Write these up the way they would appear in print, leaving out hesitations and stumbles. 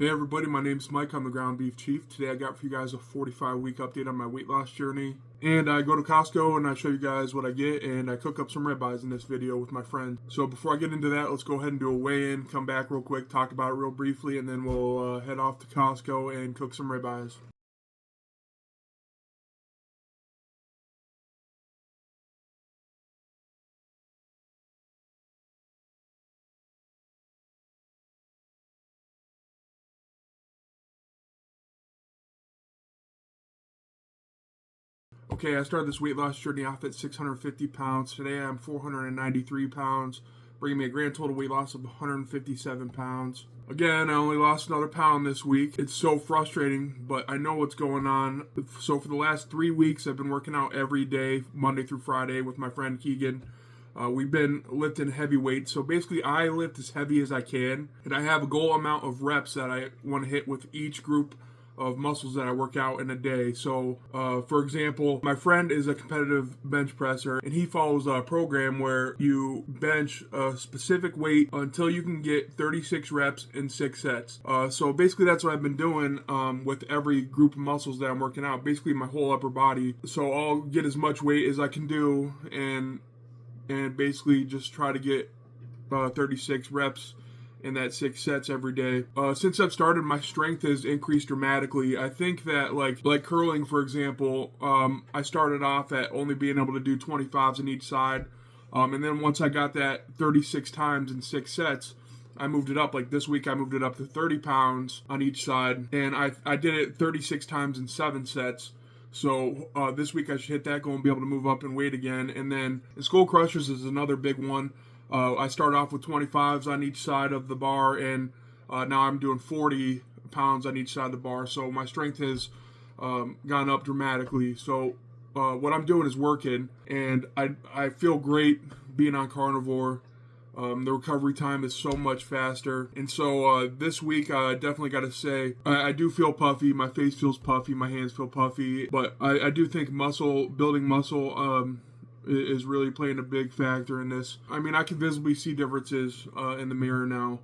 Hey everybody, my name's Mike. I'm the Ground Beef Chief. Today I got for you guys a 45-week update on my weight loss journey. And I go to Costco and I show you guys what I get, and I cook up some ribeyes in this video with my friend. So before I get into that, let's go ahead and do a weigh-in, come back real quick, talk about it real briefly, and then we'll head off to Costco and cook some ribeyes. Okay, I started this weight loss journey off at 650 pounds. Today I'm 493 pounds, bringing me a grand total weight loss of 157 pounds. Again, I only lost another pound this week. It's so frustrating, but I know what's going on. So for the last 3 weeks, I've been working out every day, Monday through Friday, with my friend Keegan. We've been lifting heavy weights. So basically, I lift as heavy as I can, and I have a goal amount of reps that I want to hit with each group of muscles that I work out in a day. So for example, my friend is a competitive bench presser, and he follows a program where you bench a specific weight until you can get 36 reps in 6 sets. So basically that's what I've been doing with every group of muscles that I'm working out, basically my whole upper body. So I'll get as much weight as I can do and basically just try to get 36 reps in that 6 sets every day. Since I've started, my strength has increased dramatically. I think that like curling, for example, I started off at only being able to do 25s on each side. And then once I got that 36 times in 6 sets, I moved it up. Like this week, I moved it up to 30 pounds on each side. And I did it 36 times in 7 sets. So this week I should hit that goal and be able to move up in weight again. And then the skull crushers is another big one. I started off with 25s on each side of the bar, and now I'm doing 40 pounds on each side of the bar. So my strength has gone up dramatically. So what I'm doing is working, and I feel great being on Carnivore. The recovery time is so much faster. And so this week, I definitely got to say, I do feel puffy. My face feels puffy. My hands feel puffy. But I do think building muscle is really playing a big factor in this. I mean, I can visibly see differences in the mirror now.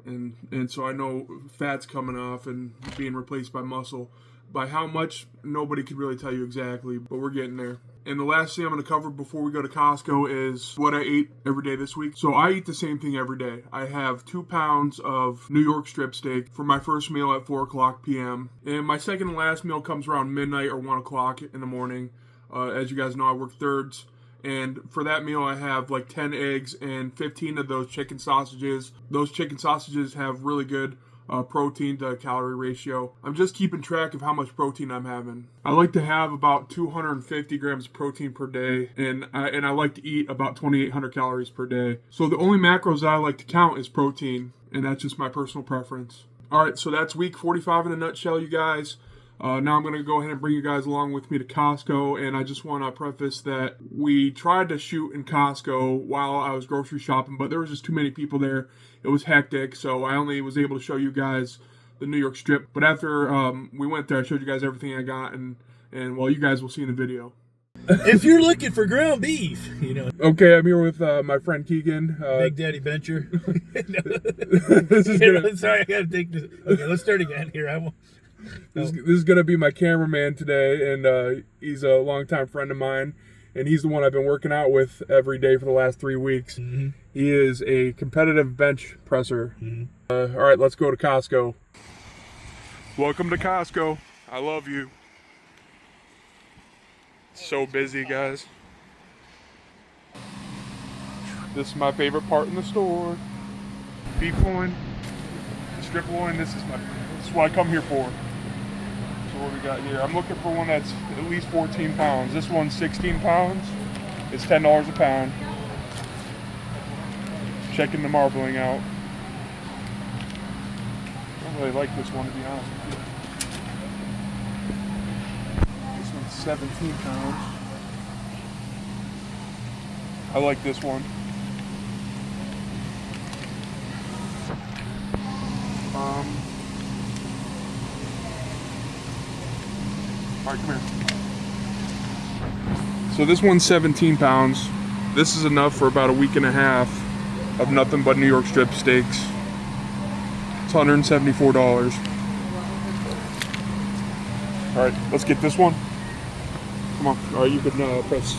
And so I know fat's coming off and being replaced by muscle. By how much, nobody could really tell you exactly, but we're getting there. And the last thing I'm going to cover before we go to Costco is what I ate every day this week. So I eat the same thing every day. I have 2 pounds of New York strip steak for my first meal at 4 o'clock p.m. And my second and last meal comes around midnight or 1 o'clock in the morning. As you guys know, I work thirds. And for that meal, I have like 10 eggs and 15 of those chicken sausages. Those chicken sausages have really good protein to calorie ratio. I'm just keeping track of how much protein I'm having. I like to have about 250 grams of protein per day, and I like to eat about 2,800 calories per day. So the only macros that I like to count is protein, and that's just my personal preference. All right, so that's week 45 in a nutshell, you guys. Now I'm going to go ahead and bring you guys along with me to Costco, and I just want to preface that we tried to shoot in Costco while I was grocery shopping, but there was just too many people there. It was hectic, so I only was able to show you guys the New York strip. But after we went there, I showed you guys everything I got, and well, you guys will see in the video. If you're looking for ground beef, Okay, I'm here with my friend Keegan. Big Daddy Bencher. This is gonna. Sorry, I gotta take this. Okay, let's start again here. This is going to be my cameraman today, and he's a longtime friend of mine, and he's the one I've been working out with every day for the last 3 weeks. Mm-hmm. He is a competitive bench presser. Mm-hmm. All right, let's go to Costco. Welcome to Costco. I love you. It's so busy, guys. This is my favorite part in the store. Beef loin, strip loin. This is what I come here for. So what we got here? I'm looking for one that's at least 14 pounds. This one's 16 pounds. It's $10 a pound. Checking the marbling out. I don't really like this one, to be honest with you. This one's 17 pounds. I like this one. All right, come here. So this one's 17 pounds. This is enough for about a week and a half of nothing but New York strip steaks. It's $174. All right, let's get this one. Come on. All right, you can press.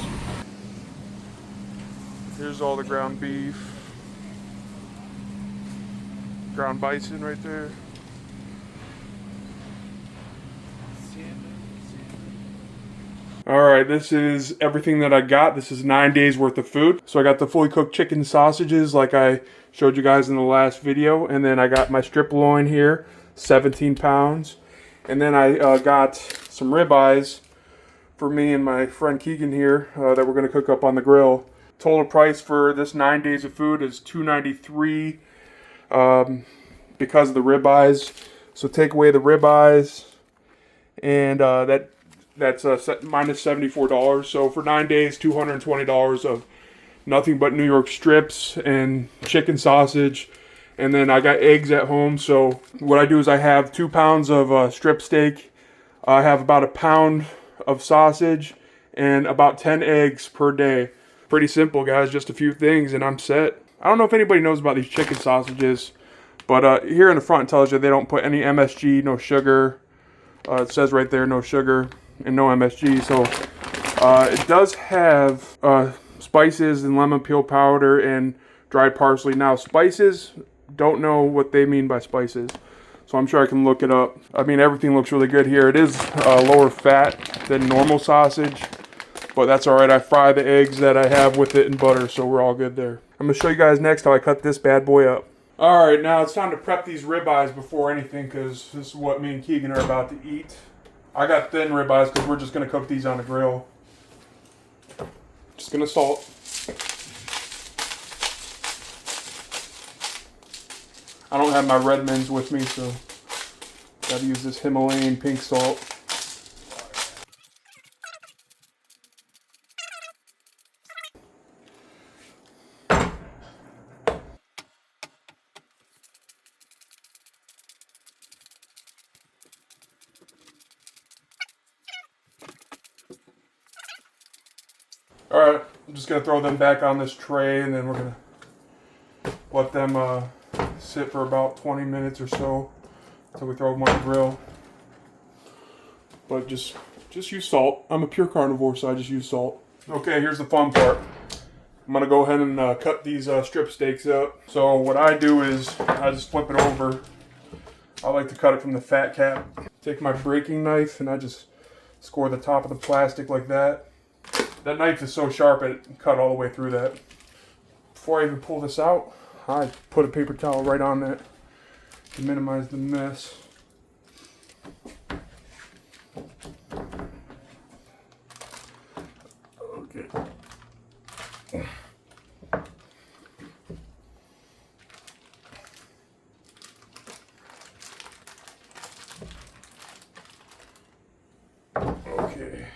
Here's all the ground beef. Ground bison right there. All right, this is everything that I got. This is 9 days worth of food. So I got the fully cooked chicken sausages like I showed you guys in the last video. And then I got my strip loin here, 17 pounds. And then I got some ribeyes for me and my friend Keegan here that we're gonna cook up on the grill. Total price for this 9 days of food is $293 because of the ribeyes. So take away the ribeyes and that's minus $74. So for 9 days, $220 of nothing but New York strips and chicken sausage. And then I got eggs at home. So what I do is I have 2 pounds of strip steak. I have about a pound of sausage and about 10 eggs per day. Pretty simple, guys. Just a few things and I'm set. I don't know if anybody knows about these chicken sausages, but here in the front it tells you they don't put any MSG, no sugar. It says right there, no sugar and no MSG. So it does have spices and lemon peel powder and dried parsley. Now spices, don't know what they mean by spices, so I'm sure I can look it up. I mean, everything looks really good here. It is lower fat than normal sausage, but that's all right. I fry the eggs that I have with it in butter, so we're all good there. I'm gonna show you guys next how I cut this bad boy up. All right, now it's time to prep these ribeyes before anything, because this is what me and Keegan are about to eat. I got thin ribeyes because we're just gonna cook these on the grill. Just gonna salt. I don't have my Redmonds with me, so gotta use this Himalayan pink salt. Alright, I'm just going to throw them back on this tray and then we're going to let them sit for about 20 minutes or so until we throw them on the grill. But just use salt. I'm a pure carnivore, so I just use salt. Okay, here's the fun part. I'm going to go ahead and cut these strip steaks up. So what I do is I just flip it over. I like to cut it from the fat cap. Take my breaking knife and I just score the top of the plastic like that. That knife is so sharp it cut all the way through that. Before I even pull this out, I put a paper towel right on that to minimize the mess. Okay. Okay.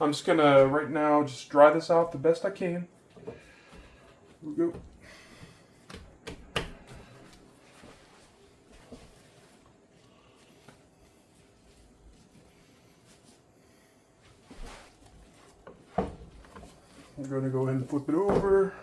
I'm just gonna right now just dry this out the best I can. Here we go. I'm gonna go ahead and flip it over.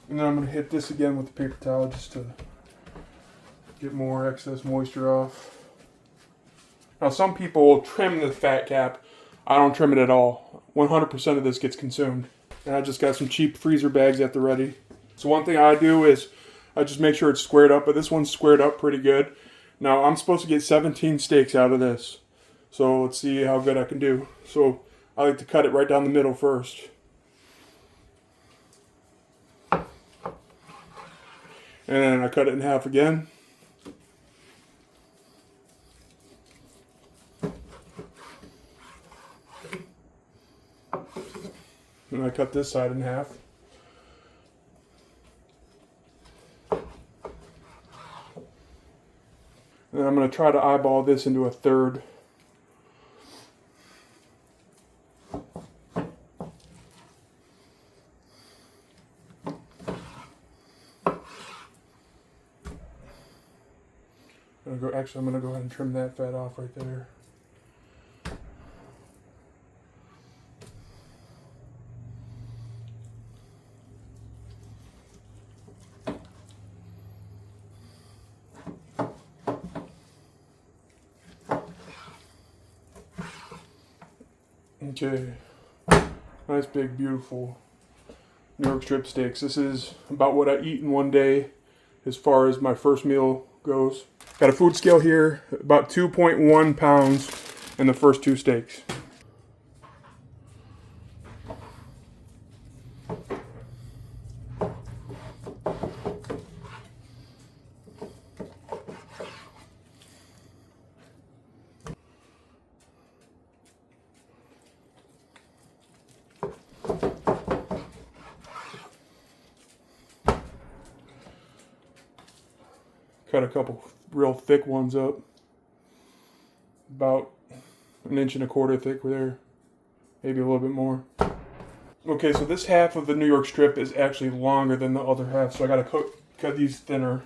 And then I'm going to hit this again with the paper towel just to get more excess moisture off. Now some people trim the fat cap. I don't trim it at all. 100% of this gets consumed. And I just got some cheap freezer bags at the ready. So one thing I do is I just make sure it's squared up, but this one's squared up pretty good. Now I'm supposed to get 17 steaks out of this. So let's see how good I can do. So I like to cut it right down the middle first. And then I cut it in half again. And I cut this side in half. And then I'm going to try to eyeball this into a third. Actually, I'm going to go ahead and trim that fat off right there. Okay, nice big beautiful New York strip steaks. This is about what I eat in one day as far as my first meal goes. Got a food scale here, about 2.1 pounds in the first 2 steaks. Cut a couple real thick ones up. About 1.25 inches thick there. Maybe a little bit more. Okay, so this half of the New York strip is actually longer than the other half, so I gotta cut these thinner.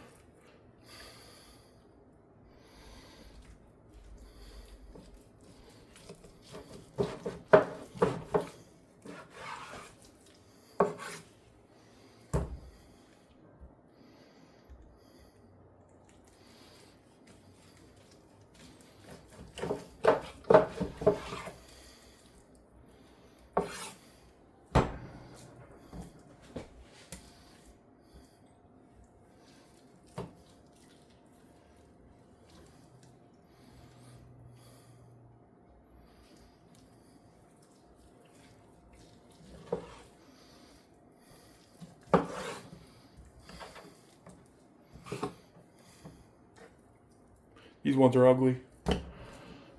These ones are ugly.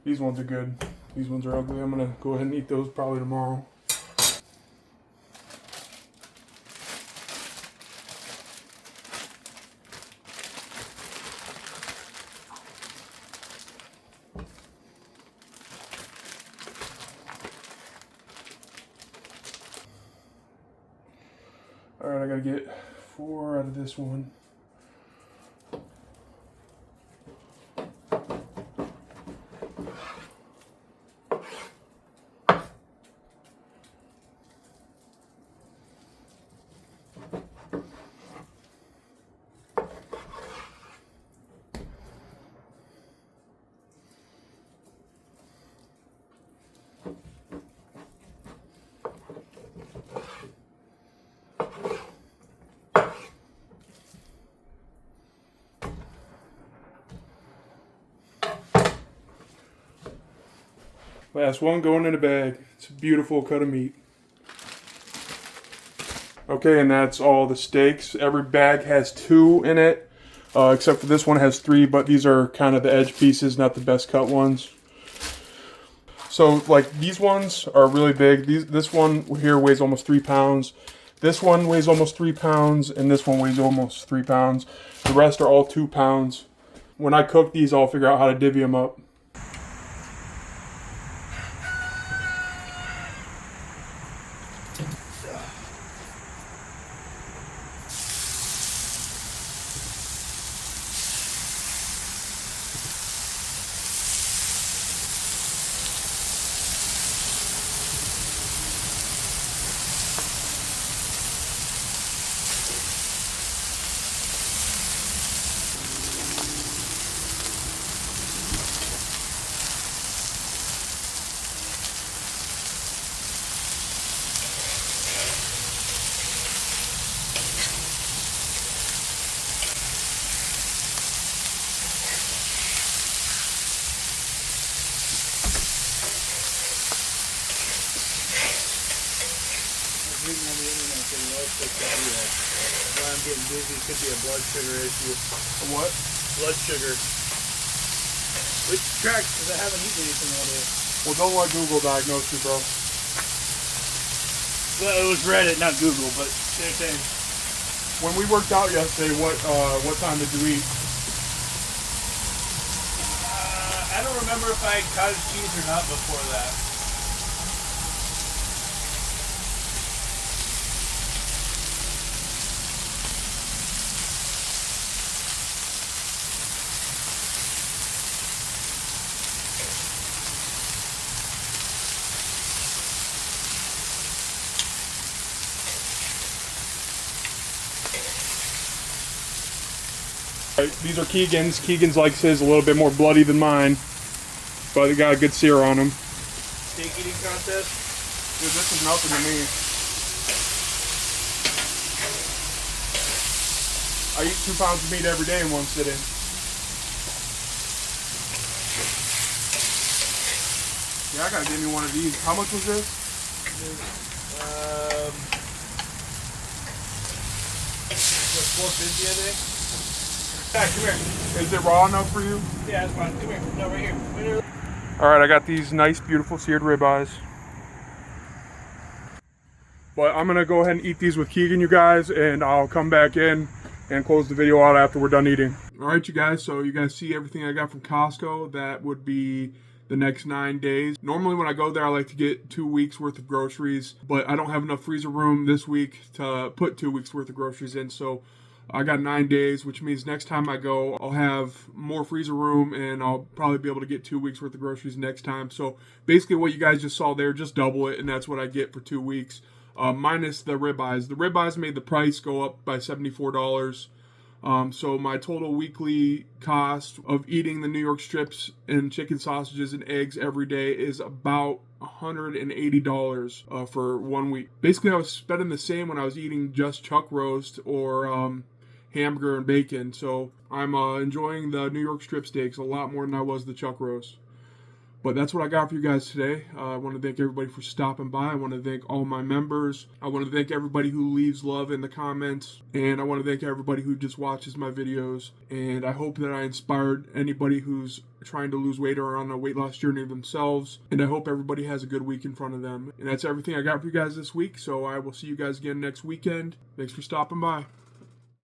These ones are good. These ones are ugly. I'm gonna go ahead and eat those probably tomorrow. Alright, I gotta get 4 out of this one. Last one going in a bag. It's a beautiful cut of meat. Okay, and that's all the steaks. Every bag has 2 in it, except for this one has 3, but these are kind of the edge pieces, not the best cut ones. So, like, these ones are really big. This one here weighs almost 3 pounds. This one weighs almost 3 pounds, and this one weighs almost 3 pounds. The rest are all 2 pounds. When I cook these, I'll figure out how to divvy them up. Reading on the internet that most why I'm getting dizzy could be a blood sugar issue. A what? Blood sugar. Which tracks? Because I haven't eaten anything all day. Well, don't let Google diagnose you, bro. Well, it was Reddit, not Google, but same thing. When we worked out yesterday, what time did you eat? I don't remember if I had cottage cheese or not before that. Right, these are Keegan's. Keegan's likes his a little bit more bloody than mine, but they got a good sear on them. Steak eating contest? Dude, this is nothing to me. I eat 2 pounds of meat every day in one sitting. Yeah, I gotta get me one of these. How much was this? $4.50, I think. Come here. Is it raw enough for you? Yeah, that's fine. Come here. No, right here. Right here. All right, I got these nice, beautiful seared ribeyes. But I'm gonna go ahead and eat these with Keegan, you guys, and I'll come back in and close the video out after we're done eating. All right, you guys, so you guys see everything I got from Costco. That would be the next 9 days. Normally when I go there, I like to get 2 weeks worth of groceries, but I don't have enough freezer room this week to put 2 weeks worth of groceries in, so I got 9 days, which means next time I go, I'll have more freezer room and I'll probably be able to get 2 weeks worth of groceries next time. So basically what you guys just saw there, just double it, and that's what I get for 2 weeks, minus the ribeyes. The ribeyes made the price go up by $74. So my total weekly cost of eating the New York strips and chicken sausages and eggs every day is about $180 for 1 week. Basically, I was spending the same when I was eating just chuck roast or hamburger and bacon. So I'm enjoying the New York strip steaks a lot more than I was the chuck roast. But that's what I got for you guys today. I want to thank everybody for stopping by. I want to thank all my members. I want to thank everybody who leaves love in the comments. And I want to thank everybody who just watches my videos. And I hope that I inspired anybody who's trying to lose weight or on a weight loss journey themselves. And I hope everybody has a good week in front of them. And that's everything I got for you guys this week. So I will see you guys again next weekend. Thanks for stopping by.